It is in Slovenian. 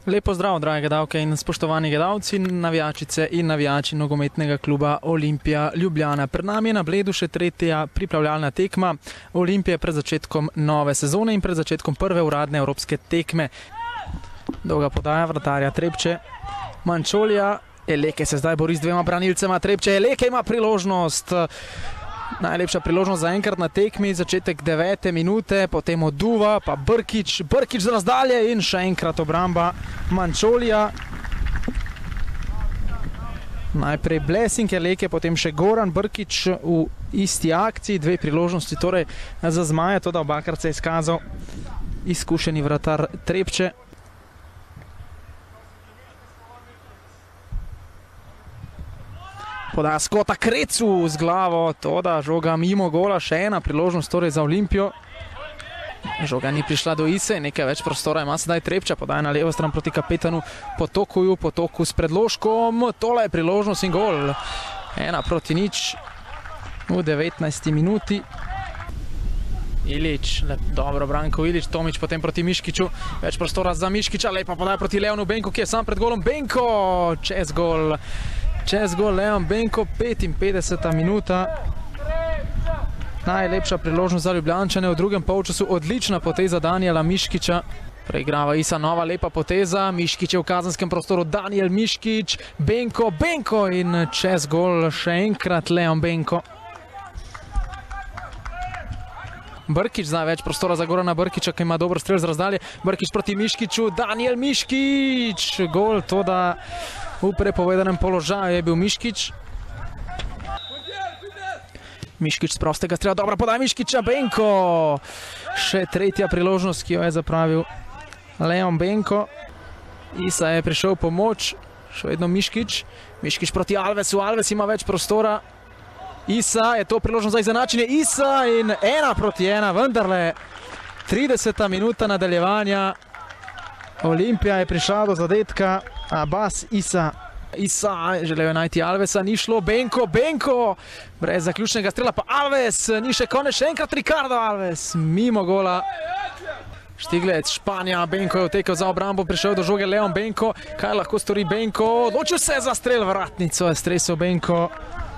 Lepo zdrav, drage gledalke in spoštovani gledalci, navijačice in navijači nogometnega kluba Olimpija Ljubljana. Pred nami je na Bledu še tretja pripravljalna tekma Olimpije pred začetkom nove sezone in pred začetkom prve uradne evropske tekme. Dolga podaja vratarja Trepče, Mančolija, Eleke se zdaj bori z dvema branilcema, Trepče, Eleke ima priložnost. Najlepša priložnost za enkrat na tekmi, začetek 9. minute, potem Oduva, pa Brkić z razdalje in še enkrat obramba Mančolija. Najprej Blessing, Eleke, potem še Goran Brkić v isti akciji, dve priložnosti torej za zmaje, toda obakrat se je izkazal izkušeni vratar Trepče. Podaja Skota Krecu z glavo, toda žoga mimo gola, še ena priložnost torej za Olimpijo. Žoga ni prišla do Ise, nekaj več prostora ima sedaj Trepča, podaja na levo stran proti kapetanu Potoku s predložkom, tole je priložnost in gol. 1:0 v 19. minuti. Ilić, dobro Branko Ilić, Tomić potem proti Miškiću, več prostora za Miškića, lepa podaja proti Leonu Benku, ki je sam pred golom, Benko, čez gol Leon Benko, 55. minuta. Najlepša priložnost za Ljubljančane v drugem polčasu, odlična poteza Danijela Miškića. Preigrava Isa, nova lepa poteza, Miškić je v kazanskem prostoru, Danijel Miškić, Benko in čez gol še enkrat Leon Benko. Brkić, zdaj več prostora za Gorana Brkića, ki ima dober strel z razdalje. Brkić proti Miškiću, Danijel Miškić, gol, toda v prepovedanem položaju je bil Miškić. Miškić z prostega strela, dobra podaja Miškića, Benko. Še tretja priložnost, ki jo je zapravil Leon Benko. Isa je prišel v pomoč, še vedno Miškić. Miškić proti Alvesu, Alves ima več prostora. Isa, je to priložnost za izenačenje, Isa in 1:1, vendarle 30. minuta nadaljevanja. Olimpija je prišla do zadetka, Abbas Isa. Isa želel je najti Alvesa, ni šlo, Benko, brez zaključnega strela, pa Alves, ni še konec, še enkrat Ricardo Alves, mimo gola. Štiglec, Španija, Benko je vtekel za obrambo, prišel do žoge Leon Benko, kaj lahko stori Benko, odločil se za strel, vratnico je stresel Benko.